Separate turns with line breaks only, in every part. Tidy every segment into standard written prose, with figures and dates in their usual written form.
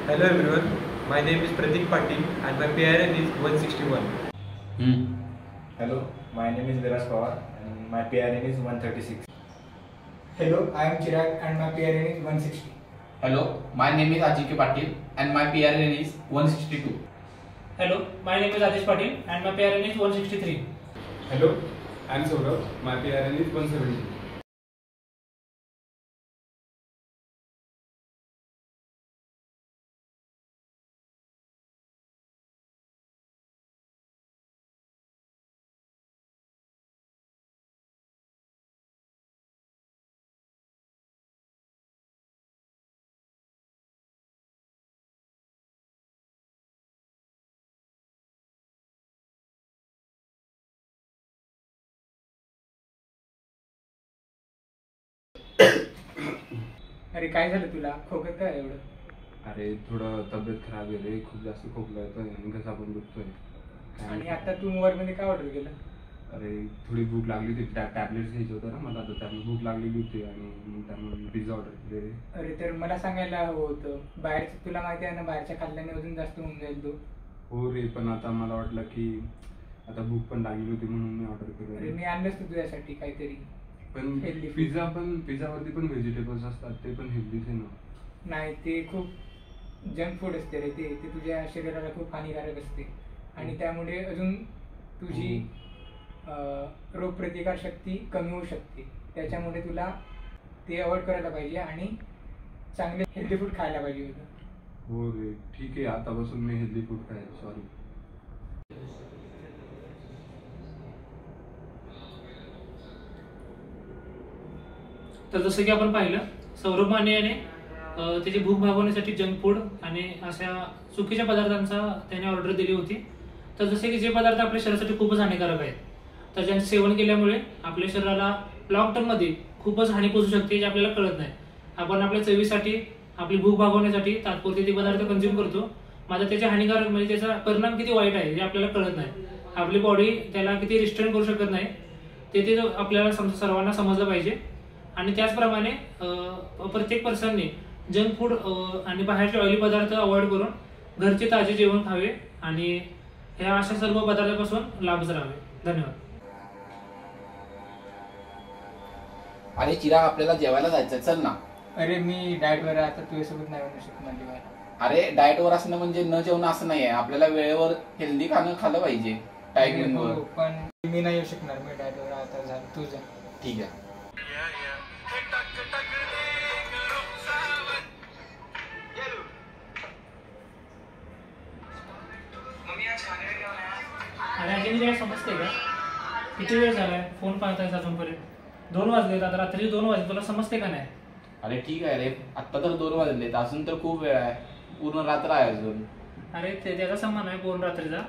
Hello everyone, my name is Pratik Patil and my PRN is 161.
Hello, my name is Viraj Pawar and my PRN is 136.
Hello, I am Chirag and my PRN is 160.
Hello, my name is Ajike Patil and my PRN is 162.
Hello, my name is Adesh Patil and my PRN is 163.
Hello, I am Saurabh. My PRN is 170.
अरे काय झालं तुला? खोकत काय एवढं?
अरे थोडं तब्येत खराब आहे रे, खूप जास्त खोकला येतोय आणि घसा पण दुखतोय.
आणि आता तू मोबाईलमध्ये काय ऑर्डर केलं?
अरे थोडी भूक लागली होती, टॅबलेट्स घ्यायचे होतं ना मला, तर त्यामुळे भूक लागलेली होती आणि मग त्यामुळे पिझ्झा ऑर्डर केले रे.
अरे तर मला सांगायला हवं होतं. बाहेरचं तुला माहिती आहे ना, बाहेरच्या खाल्ल्याने अजून जास्त होऊन जाईल तू.
हो रे, पण आता मला वाटलं की आता भूक पण लागली होती म्हणून मी ऑर्डर
अरे
केलं.
मी आणलंच तुझ्यासाठी काहीतरी
पण
healthy food.
पिझ्झावरती पण व्हेजिटेबल्स असतात, ते पण हेल्दीच आहे ना.
नाही, ते खूप जंक फूड असते रे. ते तुझ्या शरीराला खूप हानिकारक असते आणि त्यामुळे अजून तुझी रोगप्रतिकार शक्ती कमी होऊ शकते. त्याच्यामुळे तुला ते अवॉइड करायला पाहिजे आणि चांगले हेल्दी फूड खायला पाहिजे होतं.
हो रे, ठीक आहे, आतापासून मी हेल्दी फूड खाईल. सॉरी.
तर जसं की आपण पाहिलं, सौरभ माने याने त्याची भूक भागवण्यासाठी जंक फूड आणि अशा चुकीच्या पदार्थांचा त्याने ऑर्डर दिली होती. तर जसे की जे पदार्थ आपल्या शरीरासाठी खूपच हानिकारक आहेत, तर ज्यांचे सेवन केल्यामुळे आपल्या शरीराला लॉंग टर्ममध्ये खूपच हानी पोचू शकते, जे आपल्याला कळत नाही. आपण आपल्या चवीसाठी, आपली भूक भागवण्यासाठी तात्पुरते ते पदार्थ कंझ्युम करतो, मात्र त्याचे हानिकारक म्हणजे त्याचा परिणाम किती वाईट आहे हे आपल्याला कळत नाही. आपली बॉडी त्याला किती रिस्ट्रेन करू शकत नाही ते आपल्याला सर्वांना समजलं पाहिजे. आणि त्याचप्रमाणे प्रत्येक पर्सनने जंक फूड आणि बाहेरचे ऑइली पदार्थ अवॉइड करून घरचे ताजे जेवण खावे आणि ह्या अशा सर्व पदार्थांपासून लांबच राहावे. धन्यवाद.
अरे चिराग, आपल्याला जेवायला जायचं, चल ना.
अरे मी डाएटवर आहे, आता तुझ्यासोबत नाही बनवू शकत माझी बाहेर.
अरे डाएटवर असणं म्हणजे न जेवणं असं नाहीये. आपल्याला वेळेवर हेल्दी खाणं खाल्लं पाहिजे, टायमिंगवर.
हो, पण मी नाही येऊ शकणार. मी डाएटवर आता झालं, तू जा.
ठीक आहे.
आणि अजून काय समजते का? किती वेळ झालाय फोन पाहताय अजूनपर्यंत? 2 वाजलेत, आता रात्री 2 वाजले. तुला समजते का नाही?
अरे ठीक आहे रे, आत्ता तर 2 वाजलेत, अजून तर खूप वेळ आहे, पूर्ण रात्र आहे अजून.
अरे त्याचा समान आहे पूर्ण रात्रीचा.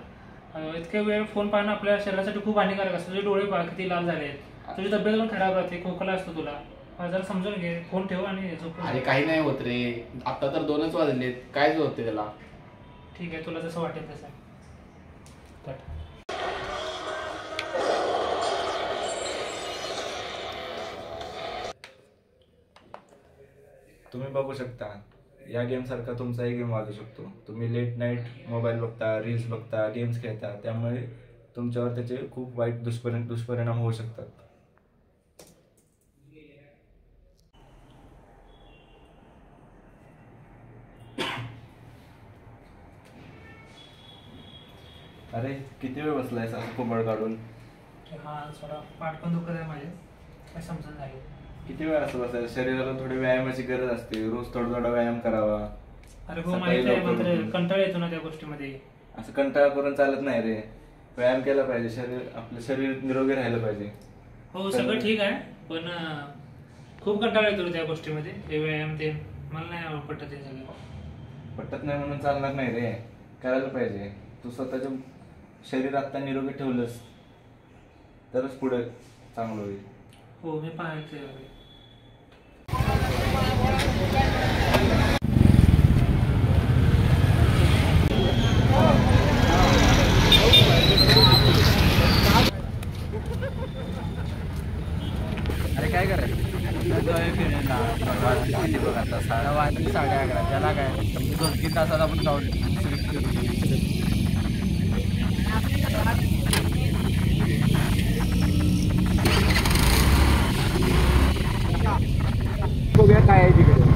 इतक्या वेळ फोन पाहणं आपल्या शरीरासाठी खूप हानिकारक असतं. तुझे डोळे पहा किती लाल झाले आहेत, तुझी तब्येत पण खराब राहते, खोकला असतो तुला. जरा समजून घे, फोन ठेव आणि झोप.
अरे काही नाही होत रे, आत्ता तर 2च वाजलेत, काय होते त्याला.
ठीक आहे, तुला जसं वाटेल तसं.
तुम्ही बघू शकता, या गेम सारखा तुमचाही गेम वाजू शकतो. तुम्ही लेट नाईट मोबाईल बघता, रील्स बघता, गेम्स खेळता, त्यामुळे तुमच्यावर त्याचे खूप वाईट दुष्परिणाम होऊ शकतात. अरे किती वेळ बसलायस असं कोंबड काढून?
हा, थोडा पाठ पण दुखत आहे माझे, काय समजत नाही.
किती वेळ असं बसायचं? शरीराला थोडी व्यायामाची गरज असते, रोज थोडा थोडा व्यायाम करावा.
अरे हो, माहिती आहे, मात्र कंटाळा येतो ना त्या गोष्टीमध्ये.
असं कंटाळा करून चालत नाही रे, व्यायाम केला पाहिजे. आपलं शरीर निरोगी राहिलं पाहिजे.
हो, सगळं ठीक आहे, पण खूप कंटाळा येतो त्या गोष्टीमध्ये. ते व्यायाम ते मला नाही पटत. ते सगळं
पटत नाही म्हणून चालणार नाही रे, करायला पाहिजे. तू स्वतःच्या शरीर आता निरोगी ठेवलंस तरच पुढे चांगलं होईल.
हो, मी पाहायचं.
अरे काय करायचं?
11:30 त्याला काय
2-3 तासात आपण जाऊ
बघूया काय आहे तिकडे.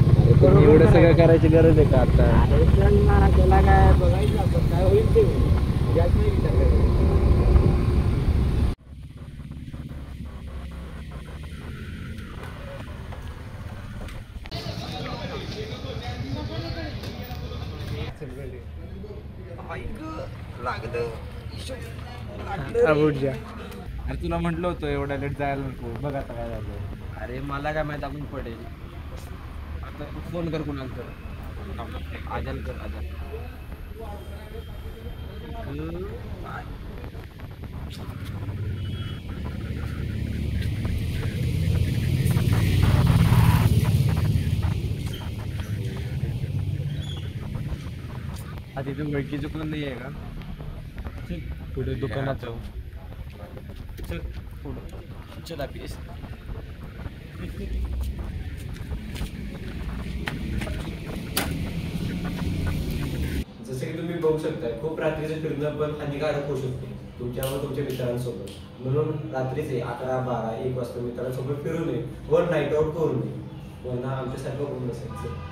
एवढं सगळं करायची गरज आहे का आता?
त्याला काय बघायचं आपण काय होईल ते होईल. याच नाही विचार करायचा.
अरे तुला म्हटलं होतं एवढ्या लेट जायला नको. बघ आता काय झालं. अरे मला काय माहित आपण पडेल. आता तू फोन कर कुणाला तर. आजल कर आजल. आधी तू ओळखीचं कोण नाही आहे का? पुढे दुकानात जाऊ. चल पुढं. चल आपलीस.
जसे की तुम्ही बघू शकताय खूप रात्रीचं फिरणं पण हानिकारक होऊ शकते तुमच्यावर तुमच्या मित्रांसोबत. म्हणून रात्रीचे 11, 12, 1 वाजता मित्रांसोबत फिरू नये व नाईट आउट करू नये. वरना आमच्यासारखं होऊन बसायचं.